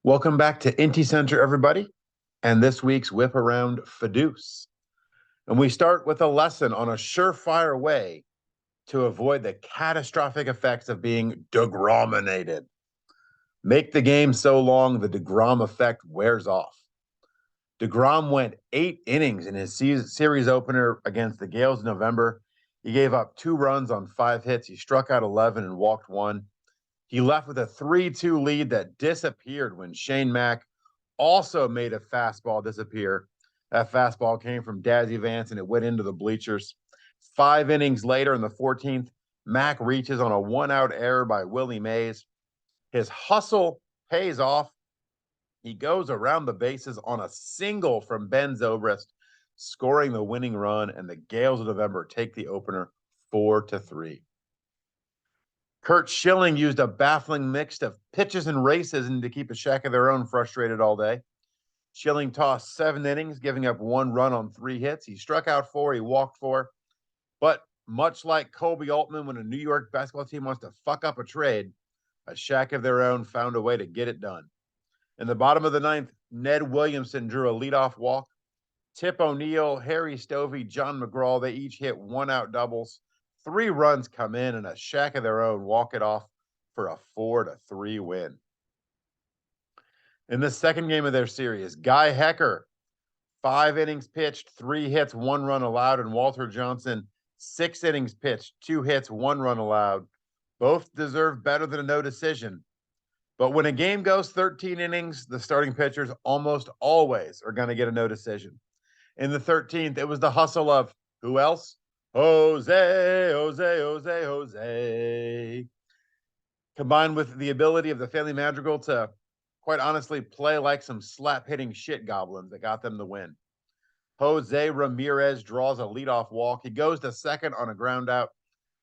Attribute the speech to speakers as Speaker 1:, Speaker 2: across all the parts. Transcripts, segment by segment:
Speaker 1: Welcome back to IntyCenter, everybody, and this week's Whip Around Fideuce. And we start with a lesson on a surefire way to avoid the catastrophic effects of being DeGrominated. Make the game so long the DeGrom effect wears off. DeGrom went 8 innings in his series opener against the Gales in November. He gave up 2 runs on 5 hits. He struck out 11 and walked 1. He left with a 3-2 lead that disappeared when Shane Mack also made a fastball disappear. That fastball came from Dazzy Vance and it went into the bleachers. 5 innings later in the 14th, Mack reaches on a 1-out error by Willie Mays. His hustle pays off. He goes around the bases on a single from Ben Zobrist, scoring the winning run, and the Gales of November take the opener 4-3. Curt Schilling used a baffling mix of pitches and races to keep a shack of their own frustrated all day. Schilling tossed 7 innings, giving up 1 run on 3 hits. He struck out 4, he walked 4. But much like Kobe Altman when a New York basketball team wants to fuck up a trade, a shack of their own found a way to get it done. In the bottom of the 9th, Ned Williamson drew a leadoff walk. Tip O'Neill, Harry Stovey, John McGraw, they each hit 1-out doubles. 3 runs come in and a shack of their own walk it off for a 4-3 win. In the second game of their series, Guy Hecker, 5 innings pitched, 3 hits, 1 run allowed, and Walter Johnson, 6 innings pitched, 2 hits, 1 run allowed. Both deserve better than a no decision. But when a game goes 13 innings, the starting pitchers almost always are going to get a no decision. In the 13th, it was the hustle of who else? Jose. Combined with the ability of the Family Madrigal to, quite honestly, play like some slap-hitting shit goblins that got them the win. Jose Ramirez draws a leadoff walk. He goes to second on a ground out.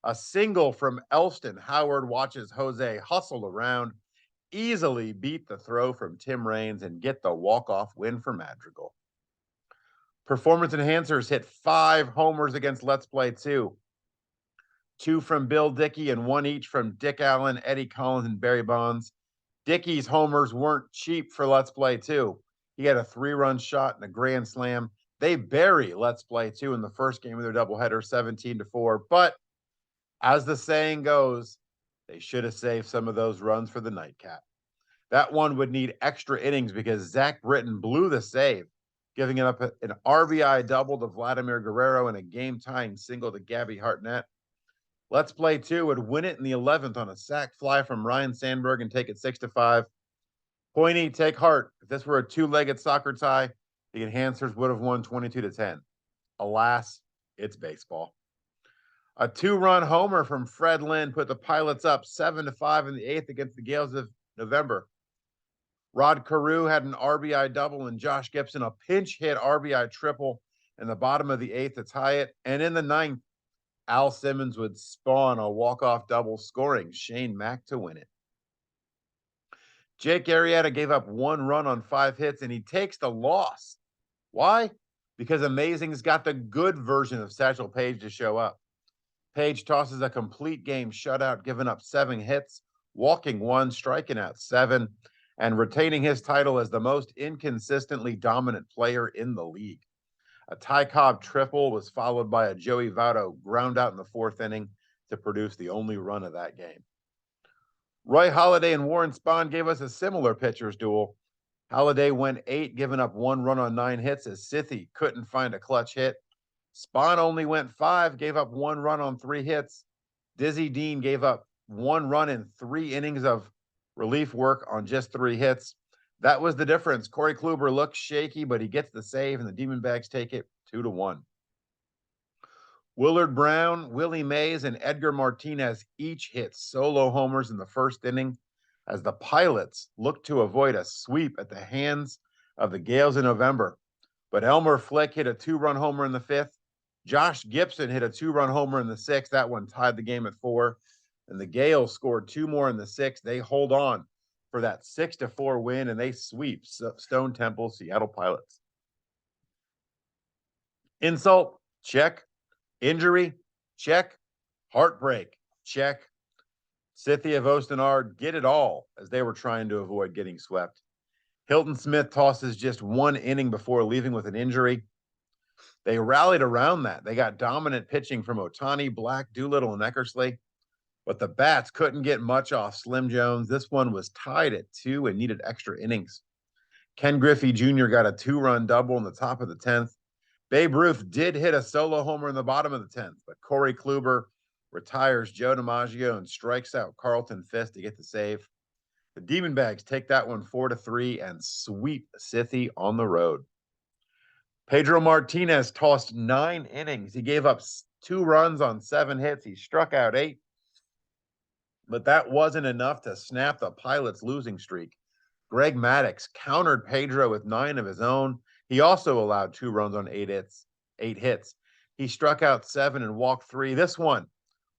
Speaker 1: A single from Elston. Howard watches Jose hustle around, easily beat the throw from Tim Raines, and get the walk-off win for Madrigal. Performance enhancers hit 5 homers against Let's Play 2. 2 from Bill Dickey and 1 each from Dick Allen, Eddie Collins, and Barry Bonds. Dickey's homers weren't cheap for Let's Play 2. He had a 3-run shot and a grand slam. They bury Let's Play 2 in the first game of their doubleheader, 17-4. But as the saying goes, they should have saved some of those runs for the nightcap. That one would need extra innings because Zach Britton blew the save, giving up an RBI double to Vladimir Guerrero and a game-tying single to Gabby Hartnett. Let's Play 2 would win it in the 11th on a sac fly from Ryan Sandberg and take it 6-5. Pointy, take heart. If this were a 2-legged soccer tie, the enhancers would have won 22-10. Alas, it's baseball. A 2-run homer from Fred Lynn put the Pilots up 7-5 in the 8th against the Gales of November. Rod Carew had an RBI double and Josh Gibson a pinch hit RBI triple in the bottom of the 8th to tie it. And in the 9th, Al Simmons would spawn a walk-off double, scoring Shane Mack to win it. Jake Arrieta gave up 1 run on 5 hits, and he takes the loss. Why? Because Amazing's got the good version of Satchel Paige to show up. Paige tosses a complete game shutout, giving up 7 hits, walking 1, striking out 7, and retaining his title as the most inconsistently dominant player in the league. A Ty Cobb triple was followed by a Joey Votto ground out in the 4th inning to produce the only run of that game. Roy Halladay and Warren Spahn gave us a similar pitchers duel. Halladay went 8, giving up 1 run on 9 hits as Sithy couldn't find a clutch hit. Spahn only went 5, gave up 1 run on 3 hits. Dizzy Dean gave up 1 run in 3 innings of relief work on just 3 hits. That was the difference. Corey Kluber looks shaky, but he gets the save, and the Diamondbacks take it 2-1. Willard Brown, Willie Mays, and Edgar Martinez each hit solo homers in the 1st inning as the Pilots looked to avoid a sweep at the hands of the Gales in November. But Elmer Flick hit a 2-run homer in the 5th. Josh Gibson hit a 2-run homer in the 6th. That one tied the game at 4. And the Gales scored 2 more in the 6th. They hold on for that 6-4 win, and they sweep Stone Temple Seattle Pilots. Insult, check. Injury, check. Heartbreak, check. Cynthia Vostenard get it all as they were trying to avoid getting swept. Hilton Smith tosses just 1 inning before leaving with an injury. They rallied around that. They got dominant pitching from Ohtani, Black, Doolittle, and Eckersley, but the bats couldn't get much off Slim Jones. This one was tied at 2 and needed extra innings. Ken Griffey Jr. got a 2-run double in the top of the 10th. Babe Ruth did hit a solo homer in the bottom of the 10th, but Corey Kluber retires Joe DiMaggio and strikes out Carlton Fisk to get the save. The Demonbags take that one 4-3 and sweep Scythie on the road. Pedro Martinez tossed 9 innings. He gave up 2 runs on 7 hits. He struck out 8, but that wasn't enough to snap the Pilots' losing streak. Greg Maddux countered Pedro with 9 of his own. He also allowed 2 runs on 8 hits. He struck out 7 and walked 3. This one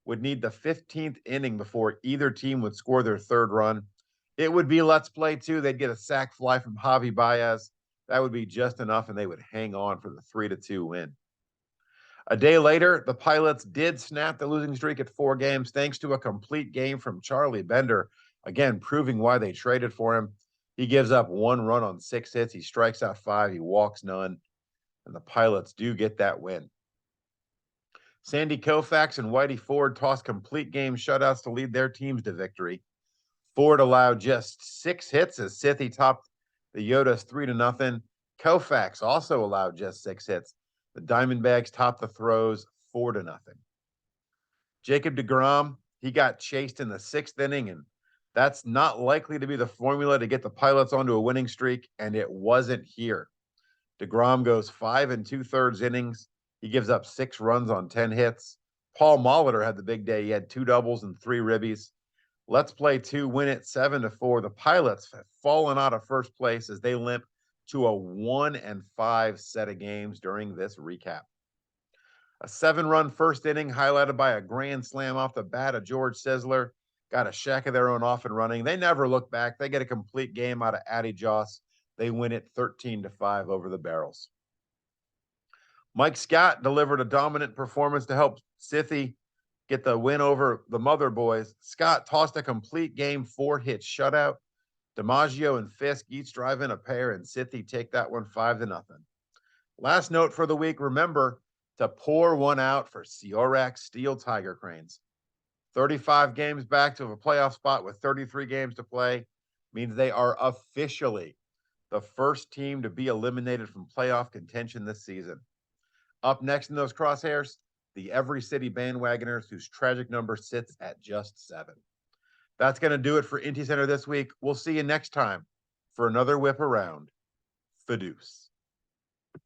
Speaker 1: would need the 15th inning before either team would score their 3rd run. It would be let's play 2. They'd get a sac fly from Javi Baez. That would be just enough, and they would hang on for the 3-2 win. A day later, the Pilots did snap the losing streak at 4 games thanks to a complete game from Charlie Bender, again proving why they traded for him. He gives up 1 run on 6 hits. He strikes out 5. He walks none, and the Pilots do get that win. Sandy Koufax and Whitey Ford tossed complete game shutouts to lead their teams to victory. Ford allowed just 6 hits as Scythie topped the Yodas 3-0. Koufax also allowed just 6 hits. The Diamondbacks topped the throws 4-0. Jacob deGrom, he got chased in the 6th inning, and that's not likely to be the formula to get the Pilots onto a winning streak, and it wasn't here. deGrom goes 5 2/3 innings. He gives up 6 runs on 10 hits. Paul Molitor had the big day. He had 2 doubles and 3 ribbies. Let's Play 2 win it 7-4. The Pilots have fallen out of first place as they limp to a 1-5 set of games during this recap. A 7-run first inning highlighted by a grand slam off the bat of George Sizzler. Got a shack of their own off and running. They never look back. They get a complete game out of Addy Joss. They win it 13-5 over the Barrels. Mike Scott delivered a dominant performance to help Scythie get the win over the Mother Boys. Scott tossed a complete game 4-hit shutout. DiMaggio and Fisk each drive in a pair, and Scythie take that one 5-0. Last note for the week, remember to pour one out for Siorax Steel Tiger Cranes. 35 games back to a playoff spot with 33 games to play means they are officially the first team to be eliminated from playoff contention this season. Up next in those crosshairs, the Every City Bandwagoners, whose tragic number sits at just 7. That's going to do it for IntyCenter this week. We'll see you next time for another whip around Fidooce.